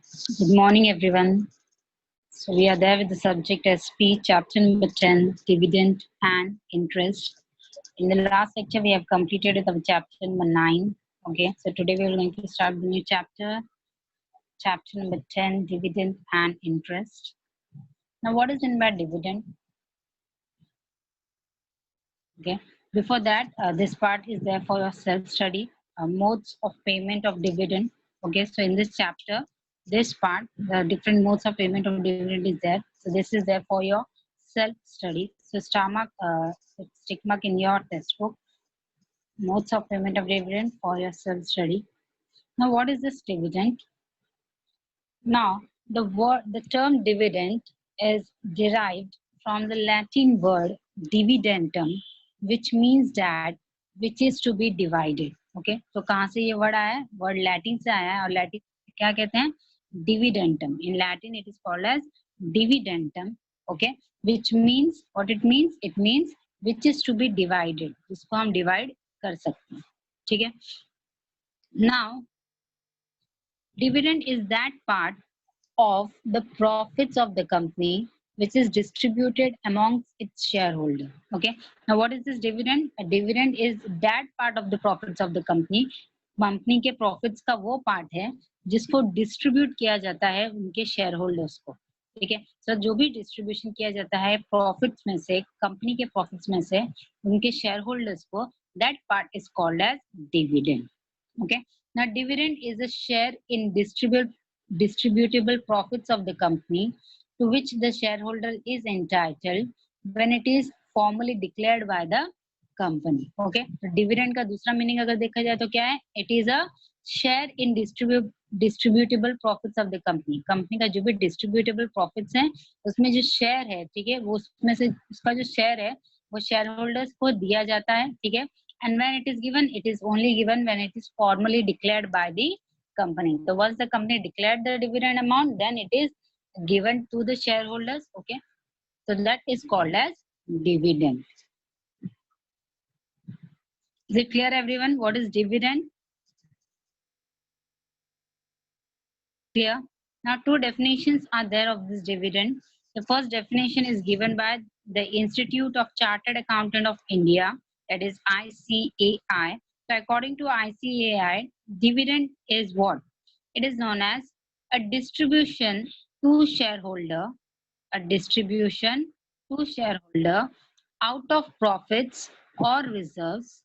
Good morning, everyone. So we are there with the subject SP, chapter number 10, dividend and interest. In the last lecture, we have completed with our chapter number 9. Okay, so today we are going to start the new chapter, chapter number 10, dividend and interest. Now, what is in by dividend? Okay, before that, this part is there for your self-study, modes of payment of dividend. Okay, so in this chapter, this part, the different modes of payment of dividend is there. So this is there for your self-study. So stick mark in your textbook, modes of payment of dividend for your self-study. Now, what is this dividend? Now, the term dividend is derived from the Latin word dividendum, which means that which is to be divided. Okay, तो कहाँ से ये word आया है? Word Latin से आया है और Latin क्या कहते हैं? Dividendum. In Latin, it is called as dividendum. Okay, which means what it means? It means which is to be divided. जिसको हम divide कर सकते हैं. ठीक है? Now, dividend is that part of the profits of the company which is distributed amongst its shareholder. Okay, now what is this dividend? A dividend is that part of the profits of the company. Company के profits का वो part है जिसको distribute किया जाता है उनके share holders को. ठीक है, सो जो भी डिस्ट्रीब्यूशन किया जाता है प्रॉफिट्स में से, कंपनी के प्रॉफिट्स में से उनके शेयर होल्डर्स को, that part is called as dividend. Okay, now dividend is a share in distributable profits of the company to which the shareholder is entitled when it is formally declared by the company. Okay, तो dividend का दूसरा meaning अगर देखा जाए तो क्या है? It is a share in distributable profits of the company. Company का जो भी distributable profits है उसमें जो शेयर है, ठीक है, वो उसमें से उसका जो शेयर है वो शेयर होल्डर्स को दिया जाता है. ठीक है, and when it is given, it is only given when it is formally declared by the company. So once the company declared the dividend amount, then it is given to the shareholders. Okay, so that is called as dividend. Is it clear, everyone? What is dividend? Clear? Now, two definitions are there of this dividend. The first definition is given by the Institute of Chartered Accountant of India, that is ICAI. So, according to ICAI, dividend is what? It is known as a distribution to shareholder, a distribution to shareholder out of profits or reserves,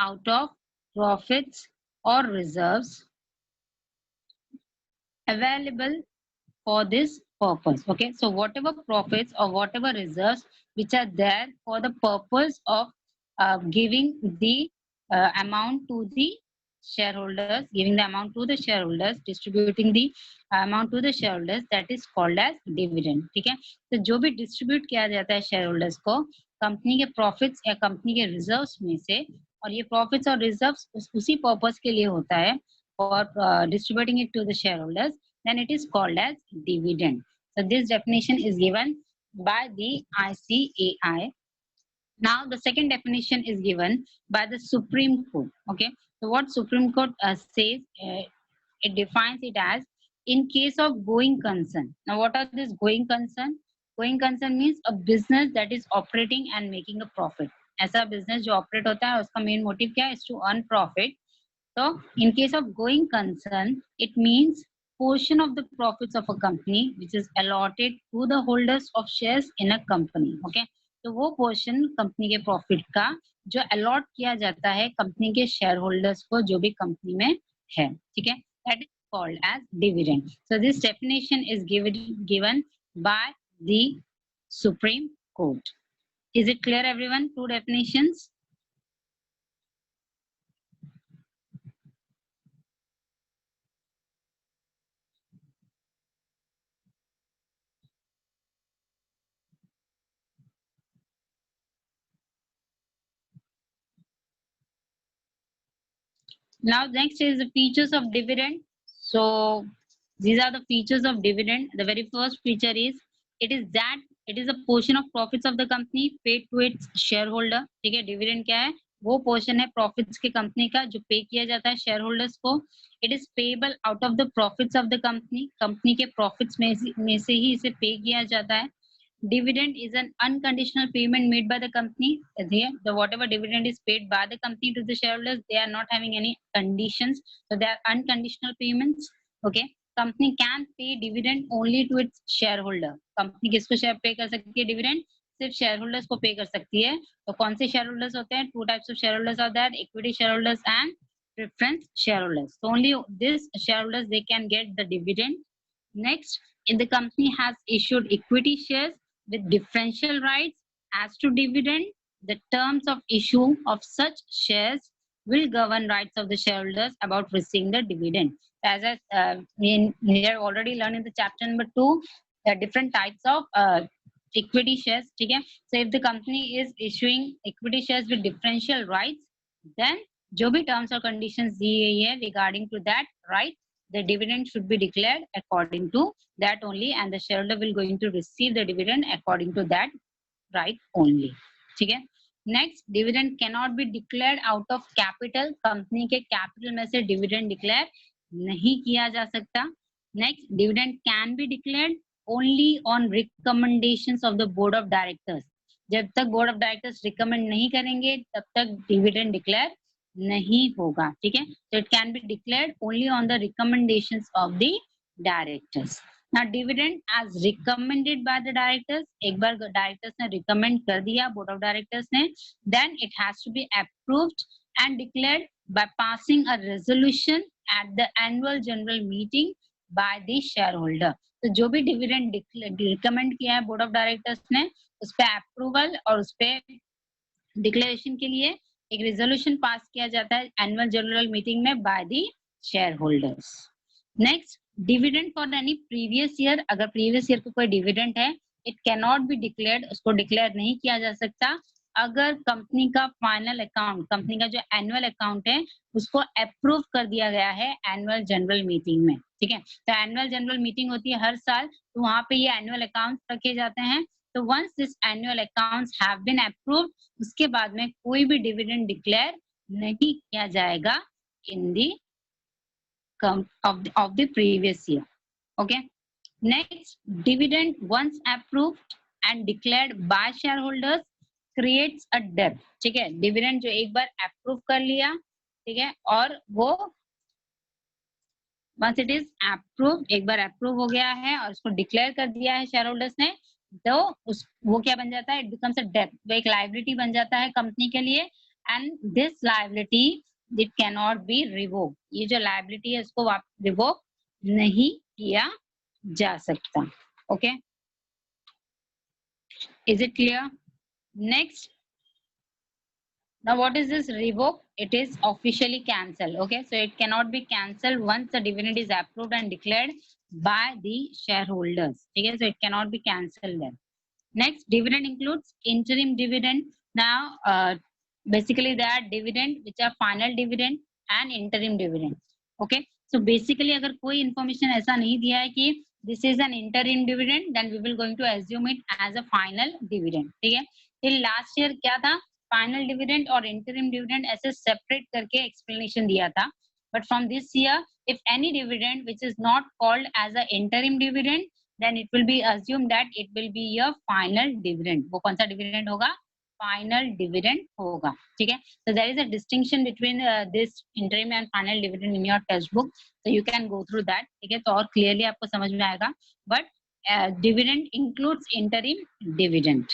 out of profits or reserves available for this purpose. Okay, so whatever profits or whatever reserves which are there for the purpose of giving the amount to the shareholders, giving the amount to the shareholders, distributing the amount to the shareholders, that is called as dividend. ठीक है, तो जो भी distribute किया जाता है share holders को company के प्रॉफिट्स या कंपनी के रिजर्व्स में से, और ये प्रॉफिट्स और रिजर्व्स उसी पर्पस के लिए होता है और distributing it to the shareholders, then it is called as dividend. So this definition is given by the ICAI. Now the second definition is given by the Supreme Court. Okay, so what Supreme Court says, it defines it as in case of going concern. Now what are this going concern? Going concern means a business that is operating and making a profit. ऐसा business जो operate होता है उसका main motive क्या है? Is to earn profit. So in case of going concern, it means portion of the profits of a company which is allotted to the holders of shares in a company. Okay, तो वो portion company के profit का जो allot किया जाता है company के share holders को जो भी कंपनी में है. ठीक है, that is called as dividend. So this definition is given by the Supreme Court. Is it clear, everyone? Two definitions. Now next is the features of dividend. So these are the features of dividend. The very first feature is it is a portion of profits of the company paid to its shareholder. ठीक है, dividend क्या है? वो portion है profits की company का जो पे किया जाता है शेयर होल्डर्स को. It is payable out of the profits of the company. Company के प्रॉफिट्स में से ही इसे पे किया जाता है. Dividend is an unconditional payment made by the company. The whatever dividend is paid by the company to the shareholders, they are not having any conditions, so they are unconditional payments. Okay, company can pay dividend only to its shareholder. Company किसको share pay कर सकती है dividend? सिर्फ shareholders को pay कर सकती है. तो कौन से shareholders होते हैं? Two types of shareholders are there: equity shareholders and preference shareholders. So only these shareholders they can get the dividend. Next, if the company has issued equity shares with differential rights as to dividend, the terms of issue of such shares will govern rights of the shareholders about receiving the dividend. As we have already learned in the chapter number 2, there are different types of equity shares. Okay? So if the company is issuing equity shares with differential rights, then जो भी terms or conditions दी गई है regarding to that right, the dividend should be declared according to that only, and the shareholder will going to receive the dividend according to that right only. ठीक है. Next, dividend cannot be declared out of capital. Company के capital में से dividend declare नहीं किया जा सकता. Next, dividend can be declared only on recommendations of the board of directors. जब तक board of directors recommend नहीं करेंगे तब तक dividend declare नहीं होगा. ठीक है. So it can be declared only on the recommendations of the directors. Now dividend as recommended by the directors, एक बार directors ने recommend कर दिया board of directors ने, then it has to be approved and declared by passing a resolution at the annual general meeting by the shareholder. तो जो भी dividend recommend किया है board of directors ने, उस पे approval और उस पे declaration के लिए एक resolution पास किया जाता है annual general meeting में by the shareholders. Next, dividend for any previous year. अगर previous year को कोई dividend है, it cannot be declared. उसको declare नहीं किया जा सकता अगर कंपनी का फाइनल अकाउंट, कंपनी का जो एनुअल अकाउंट है उसको अप्रूव कर दिया गया है एनुअल जनरल मीटिंग में. ठीक है. तो एनुअल जनरल मीटिंग होती है हर साल, तो वहां पे ये एनुअल अकाउंट रखे जाते हैं. तो once this annual accounts have been approved, उसके बाद में कोई भी डिविडेंड डिक्लेयर नहीं किया जाएगा इन दी of the previous year. Okay. Next, dividend once approved and declared by shareholders creates a debt. ठीक है. डिविडेंड जो एक बार अप्रूव कर लिया, ठीक है, और वो once it is approved, एक बार अप्रूव हो गया है और उसको डिक्लेयर कर दिया है शेयरहोल्डर्स ने, तो वो क्या बन जाता है? It becomes a debt. वो एक लायबिलिटी बन जाता है कंपनी के लिए, and this liability it can not be revoke. ये जो लायबिलिटी है उसको रिवोक नहीं किया जा सकता. Okay, is it clear? Next, now what is this revoke? It is officially cancelled. Okay, so it cannot be cancelled once the dividend is approved and declared by the shareholders. Okay, so it cannot be cancelled then. Next, dividend includes interim dividend. Now basically there are dividend which are final dividend and interim dividend. Okay, so basically अगर कोई information ऐसा नहीं दिया है कि this is an interim dividend, then we will going to assume it as a final dividend. ठीक है. till last year क्या था? फाइनल डिविडेंड और इंटरिम डिविडेंड ऐसे सेपरेट करके एक्सप्लेनेशन दिया था. But from this year, if any dividend which is not called as a interim dividend, then it will be assume that it will be your final dividend. वो कौन सा dividend होगा? Final dividend होगा. ठीक है. so there is a distinction between this interim and final dividend in your textbook, so you can go through that. ठीक है. तो और क्लियरली आपको समझ में आएगा. But dividend includes interim dividend.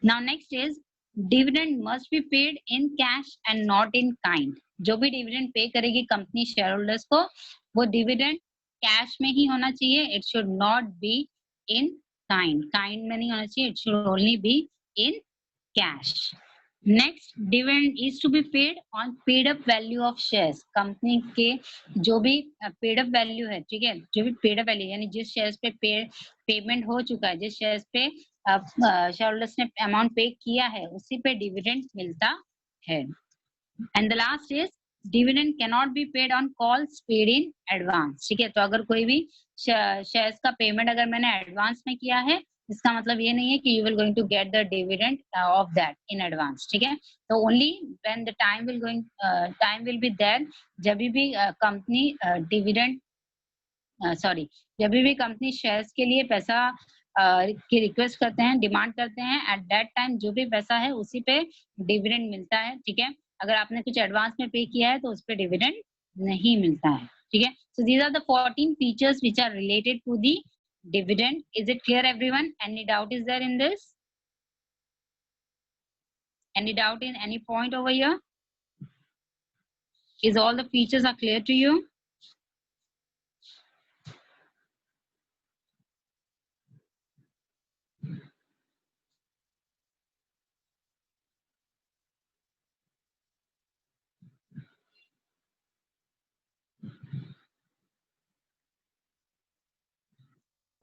now next is dividend must be paid in cash and not in kind. जो भी डिविडेंड पे करेगी कंपनी शेयर होल्डर्स को, वो डिविडेंड कैश में ही होना चाहिए. It should not be in kind. Kind में नहीं होना चाहिए. It should only be in cash. Next, dividend is to be paid on paid up value of shares. Company के जो भी पेड अप वैल्यू है, ठीक है, जो भी पेड अप वैल्यू यानी जिस शेयर्स पे पेमेंट हो चुका है, जिस शेयर्स पे शेयरहोल्डर्स ने अमाउंट पे किया है, उसी पे डिविडेंड मिलता है. And the last is dividend can not B paid on calls paid in advance. ठीक है. तो अगर कोई भी शेयर्स का पेमेंट अगर मैंने एडवांस में किया है, इसका मतलब ये नहीं है कि you will going to get the dividend of that in advance, ठीक है? तो only when the time will be there, जब भी कंपनी डिविडेंड सॉरी जब भी कंपनी शेयर्स के लिए पैसा की रिक्वेस्ट करते हैं, डिमांड करते हैं, एट दैट टाइम जो भी पैसा है उसी पे डिविडेंड मिलता है, ठीक है? अगर आपने कुछ एडवांस में पे किया है तो उस पे डिविडेंड नहीं मिलता है, ठीक है? So these are the 14 features which are related to the dividend. Is it clear everyone? Any doubt is there in this? Any doubt in any point over here? Is all the features are clear to you?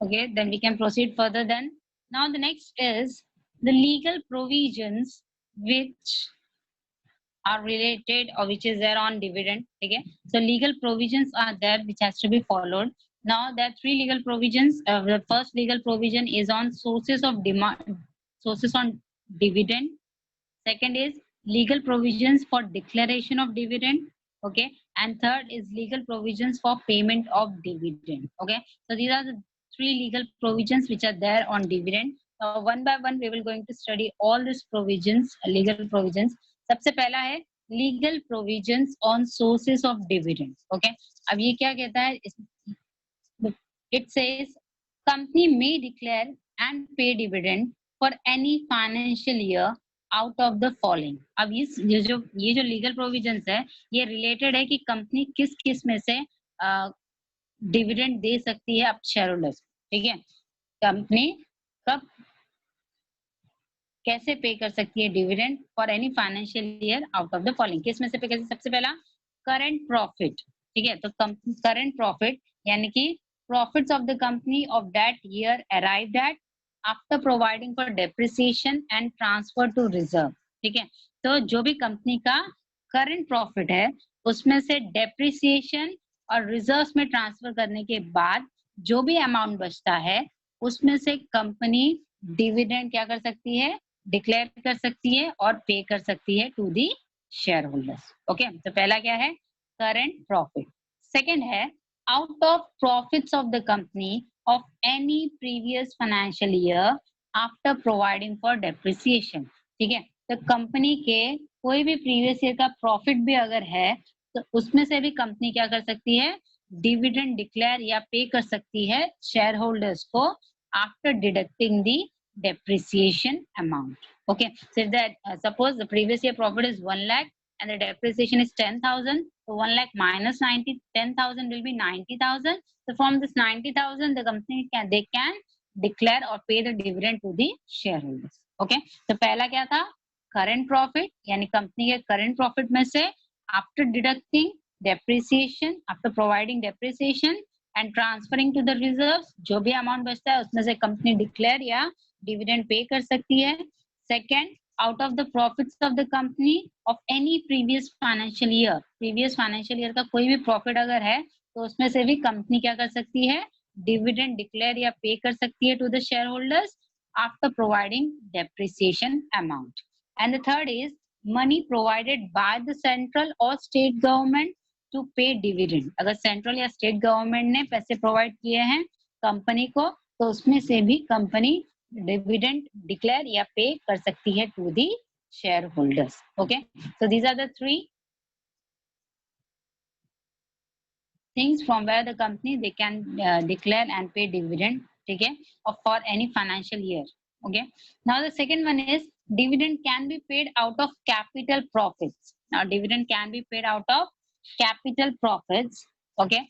Okay, then we can proceed further then. Now the next is the legal provisions which are related or which is there on dividend. Okay, so legal provisions are there which has to be followed. Now there are three legal provisions. The first legal provision is on sources of demand, sources on dividend. Second is legal provisions for declaration of dividend. Okay, and third is legal provisions for payment of dividend. Okay, so these are the three legal provisions which are there on dividend. One by one we will going to study all these provisions, legal provisions. सबसे पहला है legal provisions on sources of dividends. Okay, अब ये क्या कहता है? It says company may declare and pay dividend for any financial year out of the following. अब ये जो लीगल प्रोविजंस है ये रिलेटेड है कि कंपनी किस किस में से डिविडेंड दे सकती है अब शेयर होल्डर्स, ठीक है? कंपनी कब कैसे पे कर सकती है dividend for any financial year out of the following. किस में से पे कर? सबसे पहला करंट प्रॉफिट, ठीक है? तो करंट प्रॉफिट यानी कि profits of the company of that year arrived at after providing for depreciation and transfer to reserve, ठीक है? तो जो भी कंपनी का करंट प्रॉफिट है उसमें से डेप्रिसिएशन और रिजर्व में ट्रांसफर करने के बाद जो भी अमाउंट बचता है उसमें से कंपनी डिविडेंड क्या कर सकती है? डिक्लेयर कर सकती है और पे कर सकती है to the share holders. Okay, तो पहला क्या है? Current profit. सेकेंड है out of profits of the company of any previous financial year after providing for depreciation, ठीक है? तो कंपनी के कोई भी प्रीवियस ईयर का प्रॉफिट भी अगर है तो उसमें से भी कंपनी क्या कर सकती है? डिविडेंड डिक्लेयर या पे कर सकती है शेयर होल्डर्स को after deducting the depreciation amount. Okay, so that suppose the previous year profit is 1 lakh and the depreciation is 10,000. So 1 lakh minus 10,000 will be 90,000. So from this 90,000, the company can declare or pay the dividend to the shareholders. Okay. तो पहला क्या था? Current profit यानी company के current profit में से after deducting depreciation, after providing depreciation and transferring to the reserves, जो भी amount बचता है उसमें से कंपनी declare या dividend pay कर सकती है. Second, out of the profits of the company of any previous financial year, previous financial year का कोई भी profit अगर है तो उसमें से भी कंपनी क्या कर सकती है? डिविडेंड डिक्लेयर या पे कर सकती है to the share holders after providing depreciation amount. And the third is money provided by the central और state government to pay dividend. अगर सेंट्रल या स्टेट गवर्नमेंट ने पैसे प्रोवाइड किए हैं कंपनी को तो उसमें से भी कंपनी डिविडेंड डिक्लेयर या पे कर सकती है to the share holders. Okay, so these are the three things from where the company they can declare and pay dividend, okay, or for any financial year. Okay, now the second one is dividend can be paid out of capital profits. Now dividend can be paid out of capital profits. Okay,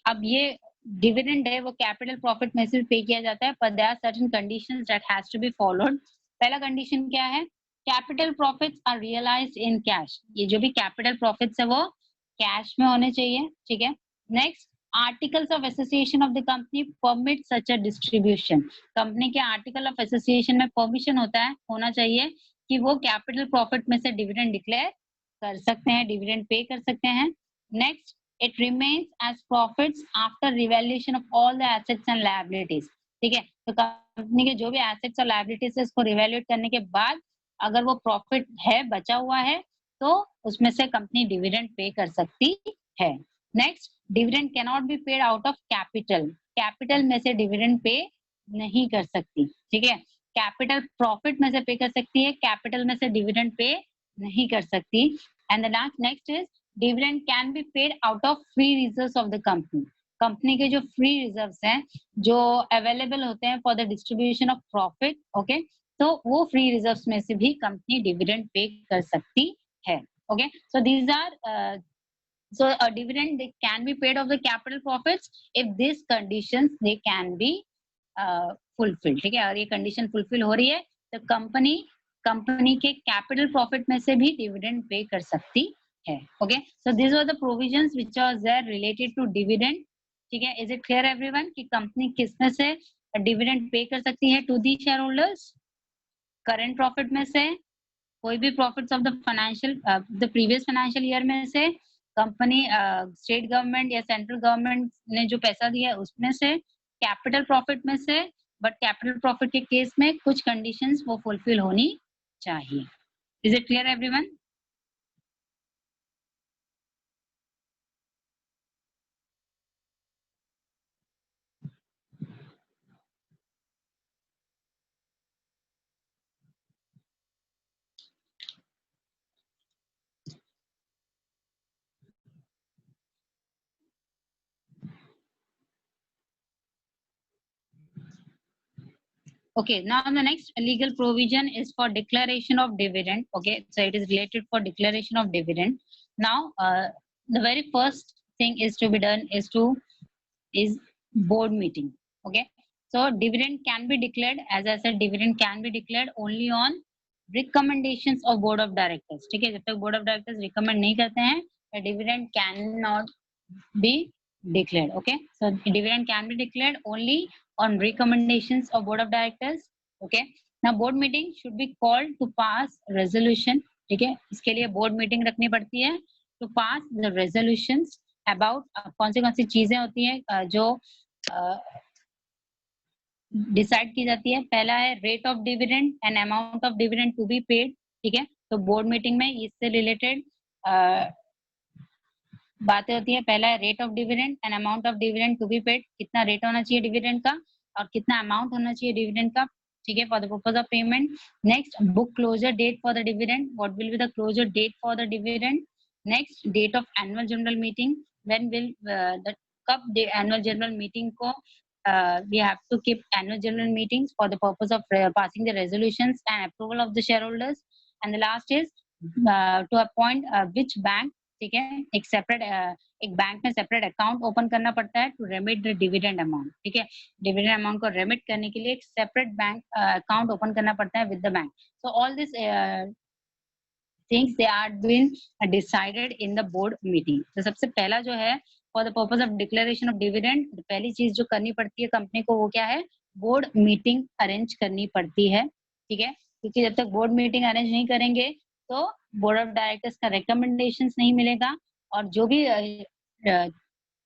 अब ये dividend है वो capital profit में से पे किया जाता है, पर there are certain conditions that has to be followed. पहला कंडीशन क्या है? Capital profits are realised in cash. ये जो भी कैपिटल प्रॉफिट्स है वो कैश में होने चाहिए, ठीक है? Next, articles of association of the company permit such a distribution. Company के आर्टिकल ऑफ एसोसिएशन में परमिशन होना चाहिए कि वो कैपिटल प्रॉफिट में से डिविडेंड डिक्लेयर कर सकते हैं, डिविडेंड पे कर सकते हैं. Next, it remains as profits after revaluation of all the assets and liabilities. ठीक है। तो कंपनी के जो भी एसेट्स और लायबिलिटीज है उसको रिवैल्यूएट करने के बाद अगर वो प्रॉफिट है बचा हुआ है तो उसमें से कंपनी डिविडेंड पे कर सकती है। Next, dividend can not be paid out of capital, capital में से डिविडेंड पे नहीं कर सकती, ठीक है। कैपिटल प्रॉफिट में से पे कर सकती है, कैपिटल में से डिविडेंड पे नहीं कर सकती। And the next is dividend can be paid out of free reserves of the company, company के जो फ्री रिजर्व्स हैं जो अवेलेबल होते हैं for the distribution of profit, okay, तो वो फ्री रिजर्व्स में से भी कंपनी डिविडेंड पे कर सकती है। Okay, so these are so a dividend they can be paid of the capital profits if these conditions they can be fulfilled, ठीक है। और ये कंडीशन फुलफिल हो रही है तो कंपनी के कैपिटल प्रॉफिट में से भी डिविडेंड पे कर सकती है। Okay, so this were the provisions which are there related to dividend, ठीक है। इज इट क्लियर एवरीवन कि कंपनी किस में से डिविडेंड पे कर सकती है to the share holders? Current profit में से, कोई भी profits of the financial the previous financial year में से, कंपनी स्टेट गवर्नमेंट या सेंट्रल गवर्नमेंट ने जो पैसा दिया है उसमें से, कैपिटल प्रॉफिट में से, बट कैपिटल प्रॉफिट के केस में कुछ कंडीशंस वो फुलफिल होनी चाहिए। Is it clear everyone? Okay, now the next legal provision is for declaration of dividend. Okay, so it is related for declaration of dividend. Now, the very first thing is to be done is board meeting. Okay, so dividend can be declared, as I said, dividend can be declared only on recommendations of board of directors. ठीक है, जब तक board of directors recommend नहीं करते हैं, dividend cannot be declared. Okay, so dividend can be declared only on recommendations of board of directors. Okay, now board meeting should be called to pass resolution, ठीक है। इसके लिए board meeting रखनी पड़ती है to pass the resolutions about कौन सी चीजें होती हैं जो डिसाइड की जाती है। पहला है rate of dividend and amount of dividend to be paid, ठीक है। तो बोर्ड मीटिंग में इससे रिलेटेड बातें होती है। पहला है rate of dividend and amount of dividend to be paid, कितना रेट होना चाहिए डिविडेंड का और कितना अमाउंट होना चाहिए डिविडेंड का, ठीक है, for the purpose of payment. Next, book closure date for the dividend, what will be the closure date for the dividend. Next, date of annual general meeting, when will the कब annual general meeting को we have to keep annual general meetings for the purpose of passing the resolutions and approval of the shareholders. And the last is to appoint which bank, ठीक है, एक separate एक bank में separate account open करना पड़ता है to remit the dividend amount, ठीक है। डिविडेंड अमाउंट को रेमिट करने के लिए एक सेपरेट बैंक अकाउंट ओपन करना पड़ता है with the bank. So all this things they are been decided in the board meeting. तो सबसे पहला जो है for the purpose of declaration of dividend, पहली चीज जो करनी पड़ती है कंपनी को वो क्या है, बोर्ड मीटिंग अरेंज करनी पड़ती है, ठीक है। क्योंकि जब तक बोर्ड मीटिंग अरेंज नहीं करेंगे तो बोर्ड ऑफ डायरेक्टर्स का रिकमेंडेशंस नहीं मिलेगा और जो भी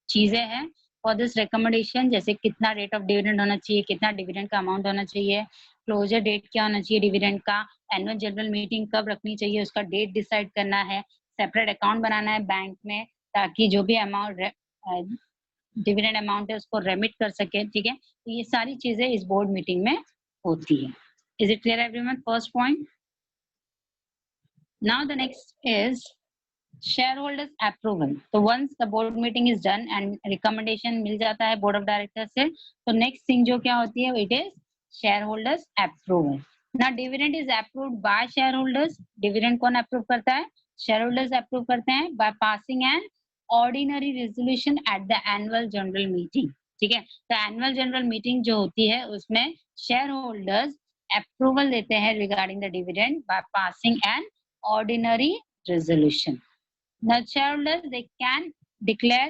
चीजें हैं फॉर दिस रिकमेंडेशन, जैसे कितना रेट ऑफ डिविडेंड होना चाहिए, कितना डिविडेंड का अमाउंट होना चाहिए, क्लोजर डेट क्या होना चाहिए डिविडेंड का, एनुअल जनरल मीटिंग कब रखनी चाहिए उसका डेट डिसाइड करना है, सेपरेट अकाउंट बनाना है बैंक में ताकि जो भी अमाउंट डिविडेंड अमाउंट है उसको रेमिट कर सके, ठीक है। तो ये सारी चीजें इस बोर्ड मीटिंग में होती है। Is it clear everyone? First point. Now the next is shareholders approval. So once the board meeting is done and recommendation मिल जाता है board of directors से, तो next thing जो क्या होती है it is shareholders approval. Now dividend is approved by shareholders. Dividend कौन approve करता है? Shareholders approve करते हैं by passing an ordinary resolution at the annual general meeting. ठीक है, तो annual general meeting जो होती है उसमें shareholders approval देते हैं regarding the dividend by passing an ordinary resolution. Now shareholders they can declare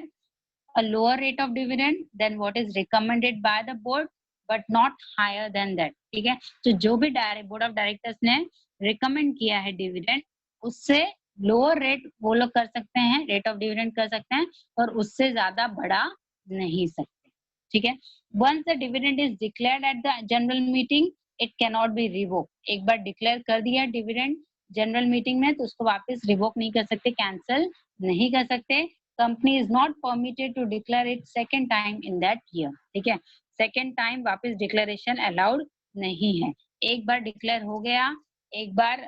a lower rate of dividend than what is recommended by the board, but not higher than that, ठीक है। तो जो भी board of directors ने recommend किया है dividend उससे lower rate वो लोग कर सकते हैं, रेट ऑफ डिविडेंड कर सकते हैं और उससे ज्यादा बढ़ा नहीं सकते, ठीक है। Once the dividend is declared at the general meeting it can not be revoke. एक बार डिक्लेयर कर दिया डिविडेंड जनरल मीटिंग में तो उसको वापस रिवोक नहीं कर सकते, कैंसिल नहीं कर सकते। Company is not permitted to declare it second time in that year. ठीक है, सेकेंड टाइम वापस डिक्लेरेशन अलाउड नहीं है। एक बार डिक्लेयर हो गया, एक बार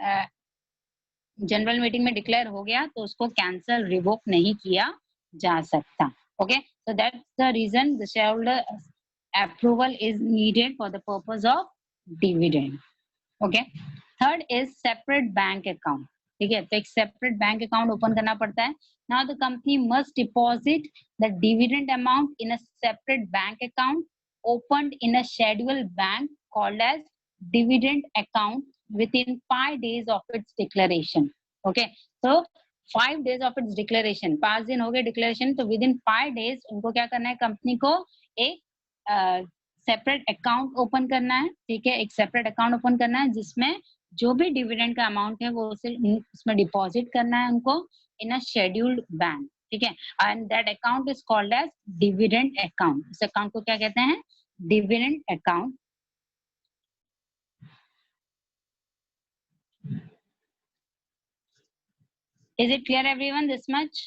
जनरल मीटिंग में डिक्लेयर हो गया तो उसको कैंसिल रिवोक नहीं किया जा सकता। Okay, so that's the reason the shareholder approval is needed for the purpose of dividend. Okay, third is separate bank account. ठीक है, तो एक सेपरेट बैंक अकाउंट ओपन करना पड़ता है। Now the company must deposit the dividend amount in a separate bank account opened in a scheduled bank called as dividend account within 5 days of its declaration. Okay, so 5 days of its declaration, 5 दिन हो गए declaration, तो with in 5 days उनको क्या करना है, company को एक सेपरेट अकाउंट ओपन करना है। ठीक है, एक सेपरेट अकाउंट ओपन करना है जिसमें जो भी डिविडेंड का अमाउंट है वो उसे उसमें डिपॉजिट करना है उनको इन अ शेड्यूल्ड बैंक। ठीक है, and that account is called as dividend account. इस अकाउंट को क्या कहते हैं, dividend account. Is it clear everyone this much?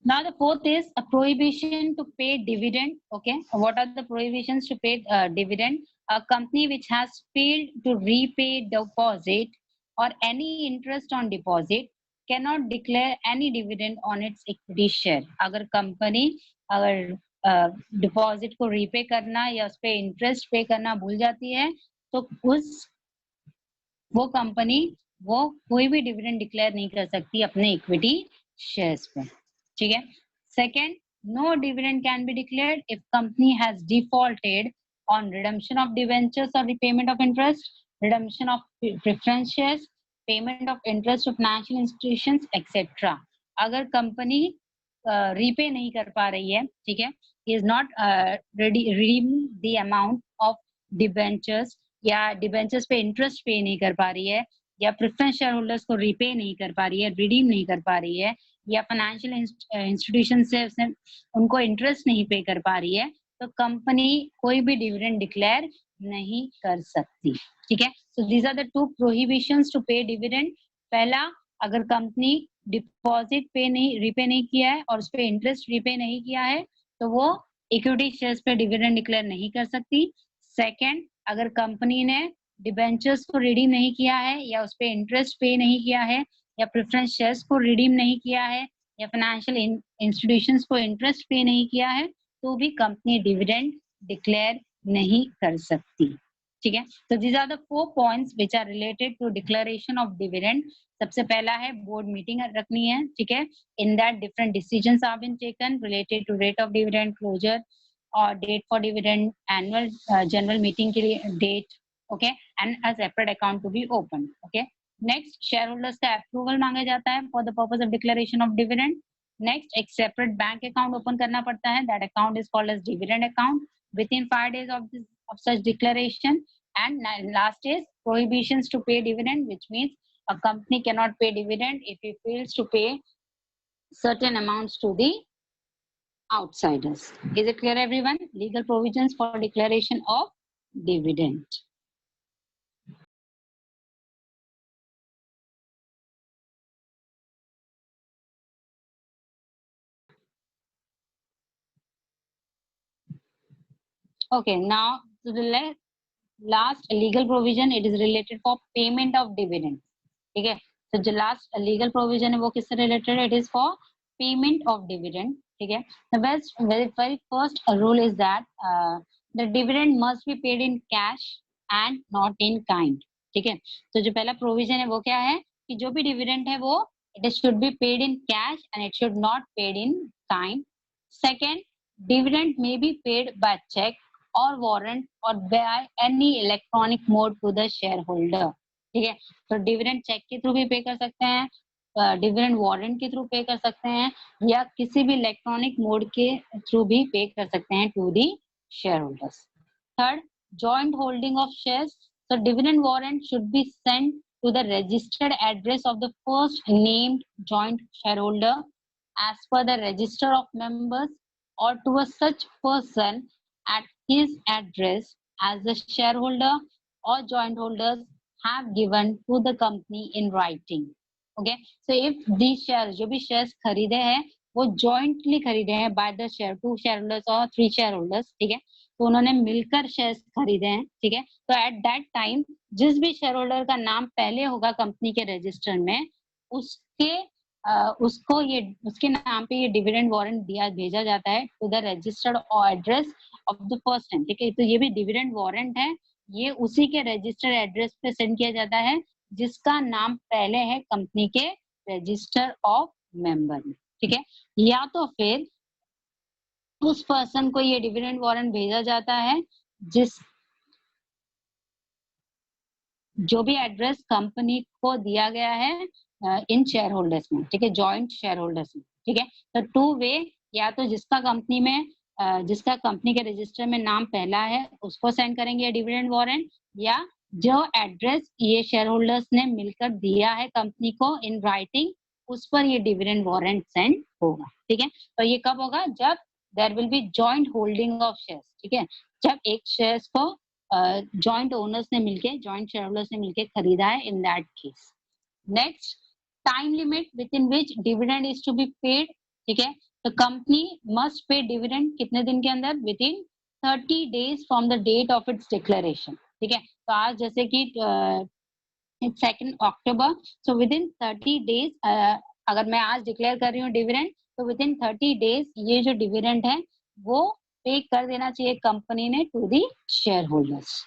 Now the fourth is a prohibition to pay dividend. Okay, what are the prohibitions to pay dividend? A company which has failed to repay deposit or any interest on deposit cannot declare any dividend on its equity share. अगर company अगर deposit को repay करना या उस पे interest पे करना भूल जाती है तो वो कंपनी वो कोई भी डिविडेंड डिक्लेयर नहीं कर सकती अपने इक्विटी शेयर्स पे। ठीक है, second, no dividend can be declared if company has defaulted on redemption of debentures और repayment of interest, redemption of preference shares, payment of interest of financial institutions etcetera. अगर company repay नहीं कर पा रही है, ठीक है, is not redeem the amount of debentures या डिवेंचर्स पे इंटरेस्ट पे नहीं कर पा रही है या प्रेफरेंस शेयर होल्डर्स को रीपे नहीं कर पा रही है, रिडीम नहीं कर पा रही है या फाइनेंशियल इंस्टीट्यूशन से उसने उनको इंटरेस्ट नहीं पे कर पा रही है तो कंपनी कोई भी डिविडेंड डिक्लेयर नहीं कर सकती। ठीक है, so these are the two prohibitions to pay dividend. पहला, अगर कंपनी डिपॉजिट पे नहीं रीपे नहीं किया है और उस पर इंटरेस्ट रीपे नहीं किया है तो वो इक्विटी शेयर्स पे डिविडेंड डिक्लेयर नहीं कर सकती। सेकेंड, अगर कंपनी ने डिबेंचर्स को रिडीम नहीं किया है या उस पर इंटरेस्ट पे नहीं किया है या प्रेफरेंस शेयर्स को रिडीम नहीं किया है या फाइनेंशियल इंस्टीट्यूशंस को इंटरेस्ट पे नहीं किया है तो भी कंपनी डिविडेंड डिक्लेयर नहीं कर सकती। ठीक है, तो these are the 4 points which are related to declaration of dividend. सबसे पहला है बोर्ड मीटिंग रखनी है। ठीक है, in that different decisions have been taken related to rate of dividend, closure और date for dividend, annual general meeting के लिए date, okay, and a separate account to be open. Okay, next, share holders का approval मांगा जाता है for the purpose of declaration of dividend. Next, एक separate bank account open करना पड़ता है, that account is called as dividend account within 5 days of such declaration. And last is prohibitions to pay dividend, which means a company cannot pay dividend if it fails to pay certain amounts to the outsiders. Is it clear everyone? Legal provisions for declaration of dividend. Okay, now to the last legal provision, it is related for payment of dividend. ठीक है, तो जो last legal provision है वो किससे related है, it is for payment of dividend. ठीक है, the best very first rule is that the dividend must be paid in cash and not in kind. ठीक है, तो जो पहला प्रोविजन है वो क्या है कि जो भी डिविडेंड है वो it should be paid in cash and it should not paid in kind. Second, dividend may be paid by cheque or warrant or by any electronic mode to the shareholder. ठीक है, तो dividend check के through भी पे कर सकते हैं, dividend warrant के थ्रू पे कर सकते हैं या किसी भी इलेक्ट्रॉनिक मोड के थ्रू भी पे कर सकते हैं to the share holders. Third, joint holding of shares. So dividend warrant should be sent to the registered address of the first named joint shareholder as per the register of members, or to a such person at his address as the shareholder or joint holders have given to the company in writing. Okay, so if these shares, जो भी shares खरीदे हैं वो jointly खरीदे हैं by the share 2 shareholders or 3 shareholders, ठीक है, तो उन्होंने मिलकर शेयर्स खरीदे हैं, ठीक है, तो एट दैट टाइम जिस भी शेयर होल्डर का नाम पहले होगा कंपनी के रजिस्टर में उसके उसको ये उसके नाम पे ये डिविडेंड वारंट दिया भेजा जाता है to the registered address of the first time, ठीक है, तो ये भी डिविडेंड वारंट है, ये उसी के रजिस्टर्ड एड्रेस पे सेंड किया जाता है जिसका नाम पहले है कंपनी के रजिस्टर ऑफ मेंबर में, ठीक है, या तो फिर उस पर्सन को ये डिविडेंड वारंट भेजा जाता है जिस जो भी एड्रेस कंपनी को दिया गया है इन शेयर होल्डर्स में, ठीक है, जॉइंट शेयर होल्डर्स में, ठीक है, तो टू वे, या तो जिसका कंपनी में जिसका कंपनी के रजिस्टर में नाम पहला है उसको सेंड करेंगे डिविडेंड वारंट, या जो एड्रेस ये शेयर होल्डर्स ने मिलकर दिया है कंपनी को इन राइटिंग उस पर ये डिविडेंड वारंट सेंड होगा, ठीक है, तो ये कब होगा, जब there will be joint holding of shares, ठीक है, जब एक शेयर्स को जॉइंट ओनर्स ने मिलके जॉइंट शेयर होल्डर्स ने मिलके खरीदा है in that case. Next, time limit within which dividend is to be paid, ठीक है, तो कंपनी मस्ट पे डिविडेंड कितने दिन के अंदर, within 30 days from the date of its declaration, ठीक है, तो आज जैसे कि 2 अक्टूबर, सो विद इन 30 days अगर मैं आज डिक्लेयर कर रही हूँ डिविडेंड तो विद इन 30 days ये जो डिविडेंड है वो पे कर देना चाहिए कंपनी ने to the share holders.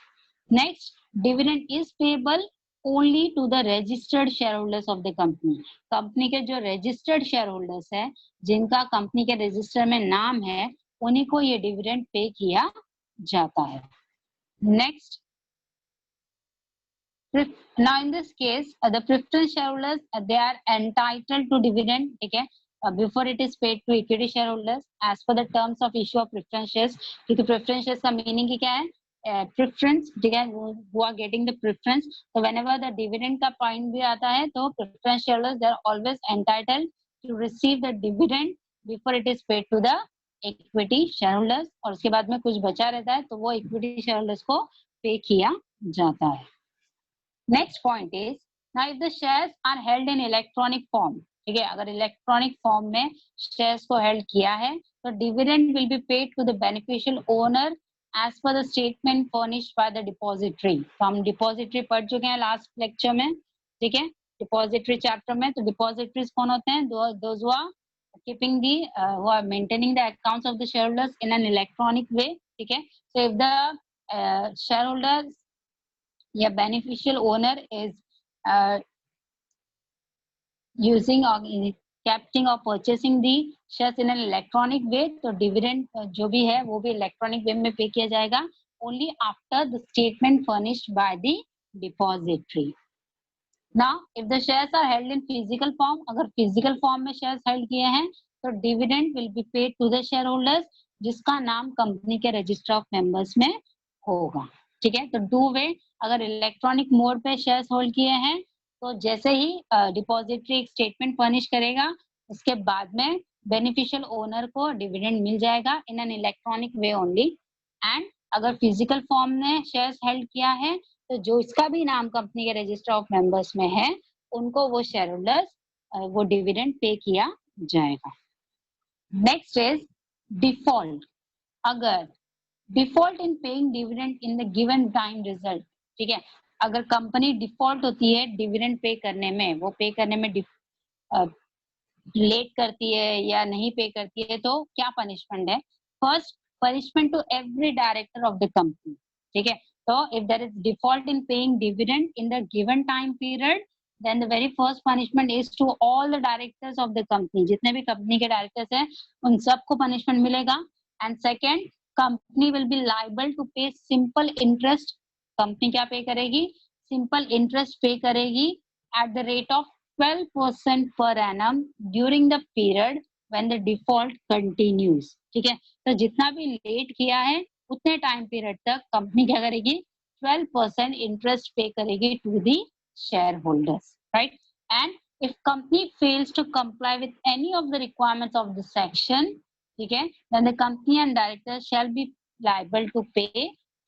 Next, dividend is payable only to the registered share holders of the company, company के जो रजिस्टर्ड शेयर होल्डर्स है जिनका कंपनी के रजिस्टर में नाम है उन्हीं को ये डिविडेंड पे किया जाता है। Next, now in this case the preference shareholders they are entitled to dividend, ठीक है, before it is paid to equity shareholders as per the terms of issue of preference shares, क्योंकि preference shares का meaning क्या है, preference, ठीक है, who are getting the preference, so whenever the dividend का point भी आता है तो preference shareholders they are always entitled to receive the dividend before it is paid to the equity shareholders, और उसके बाद में कुछ बचा रहता है तो वो equity shareholders को पे किया जाता है। Next point is, now if the shares are held in electronic form, ठीक है, अगर इलेक्ट्रॉनिक फॉर्म में शेयर्स को हेल्ड किया है तो dividend will be paid to the beneficial owner as per the statement furnished by the depository, तो हम डिपॉजिटरी पढ़ चुके हैं लास्ट लेक्चर में, ठीक है, डिपॉजिटरी चैप्टर में, तो डिपॉजिटरीज कौन होते हैं, those who are keeping the who are maintaining the accounts of the shareholders in an electronic way, ठीक है, so if the shareholders या beneficial owner is using or capturing or purchasing the shares in an electronic way, तो dividend जो भी है वो भी electronic way में पे किया जाएगा only after the statement furnished by the depository. Now if the shares are held in physical form, अगर physical form में shares held किए हैं तो dividend will be paid to the shareholders जिसका नाम कंपनी के रजिस्टर ऑफ मेंबर्स में होगा, ठीक है, तो टू वे, अगर इलेक्ट्रॉनिक मोड पे शेयर्स होल्ड किए हैं तो जैसे ही डिपॉजिटरी एक स्टेटमेंट फर्निश करेगा उसके बाद में बेनिफिशियल ओनर को डिविडेंड मिल जाएगा इन an electronic way only, and अगर फिजिकल फॉर्म में शेयर्स हेल्ड किया है तो जो इसका भी नाम कंपनी के रजिस्टर ऑफ मेंबर्स में है उनको वो शेयर होल्डर्स वो डिविडेंड पे किया जाएगा। नेक्स्ट इज डिफॉल्ट, अगर default in paying dividend in the given time result, ठीक है, अगर कंपनी डिफॉल्ट होती है डिविडेंड पे करने में, वो पे करने में लेट करती है या नहीं पे करती है तो क्या पनिशमेंट है, first punishment to every director of the company, ठीक है, तो if there is default in paying dividend in the given time period then the very first punishment is to all the directors of the company, जितने भी company के directors हैं उन सबको punishment मिलेगा, and second company will be liable to pay simple interest, company क्या pay करेगी, simple interest pay करेगी at the rate of 12% per annum during the period when the default continues, ठीक है, तो जितना भी लेट किया है उतने टाइम पीरियड तक कंपनी क्या करेगी, 12% इंटरेस्ट पे करेगी to the share holders, right. And if company fails to comply with any of the requirements of the section, ठीक है, then the company and directors shall be liable to pay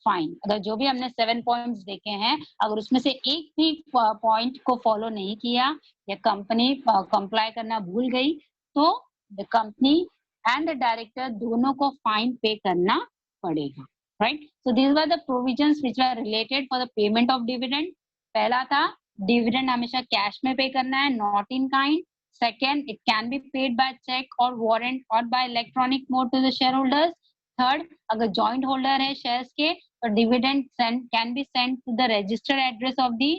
fine. अगर जो भी हमने 7 points देखे हैं, अगर उसमें से एक भी पॉइंट को फॉलो नहीं किया या कंपनी कंप्लाई करना भूल गई, तो the company and the director दोनों को फाइन पे करना पड़ेगा, right. So these were the provisions which are related for the payment of dividend. पहला था डिविडेंड हमेशा कैश में पे करना है, not in kind. Second, it can be paid by cheque और वारंट और by electronic mode to the share holders. Third, अगर joint holder है शेयर्स के तो dividend can be send to the registered address of the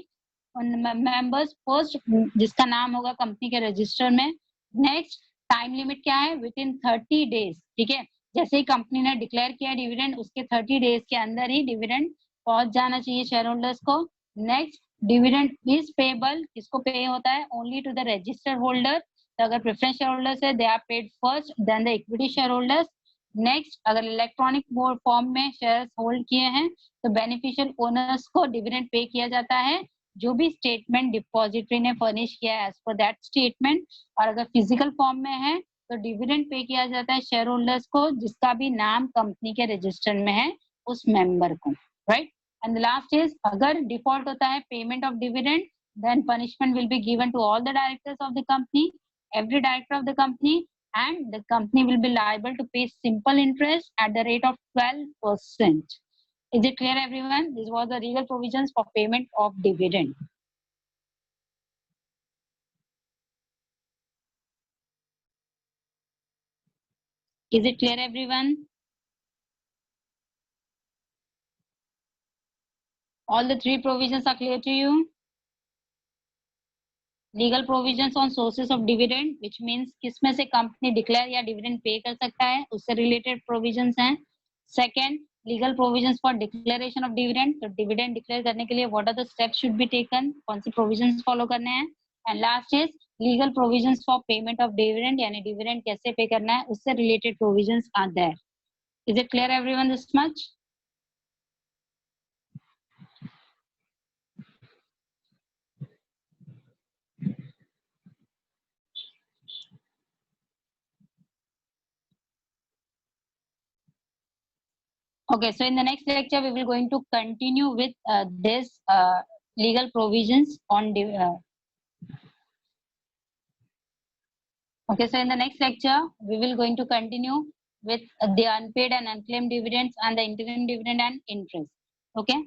members first, जिसका नाम होगा company के रजिस्टर में. नेक्स्ट, टाइम लिमिट क्या है, विद इन 30 डेज, ठीक है. जैसे ही कंपनी ने डिक्लेयर किया डिविडेंड, उसके 30 डेज के अंदर ही डिविडेंड पहुंच जाना चाहिए शेयर होल्डर्स को. नेक्स्ट, डिविडेंड इज पेबल, किसको पे होता है, only to the registered holder. तो अगर प्रेफरेंस शेयर होल्डर्स है, they are paid first, then the equity share holders. Next, अगर इलेक्ट्रॉनिक फॉर्म में शेयर्स होल्ड किए हैं तो बेनिफिशियल ओनर्स को डिविडेंड पे किया जाता है, जो भी स्टेटमेंट डिपॉजिटरी ने फर्निश किया है एज पर दैट स्टेटमेंट. और अगर फिजिकल फॉर्म में है तो डिविडेंड पे किया जाता है शेयर होल्डर्स को, जिसका भी नाम कंपनी के रजिस्टर में है उस मेंबर को, right. And the last is, अगर डिफॉल्ट होता है payment of dividend, then punishment will be given to all the directors of the company, every director of the company, and the company will be liable to pay simple interest at the rate of 12%. Is it clear, everyone? This was the legal provisions for payment of dividend. Is it clear, everyone? All the three provisions are clear to you? Legal provisions on sources of dividend, which means किसमें से company declare या dividend pay कर सकता है, उससे related provisions हैं. Second, legal provisions for declaration of dividend, तो dividend declare करने के लिए what are the steps should be taken, कौन सी प्रोविजंस फॉलो करने हैं. And last is legal provisions for payment of dividend, यानी डिविडेंड कैसे पे करना है, उससे related provisions are there. Is it clear everyone this much? Okay, so in the next lecture, we will going to continue with this legal provisions on okay, so in the next lecture, we will going to continue with the unpaid and unclaimed dividends and the interim dividend and interest. Okay.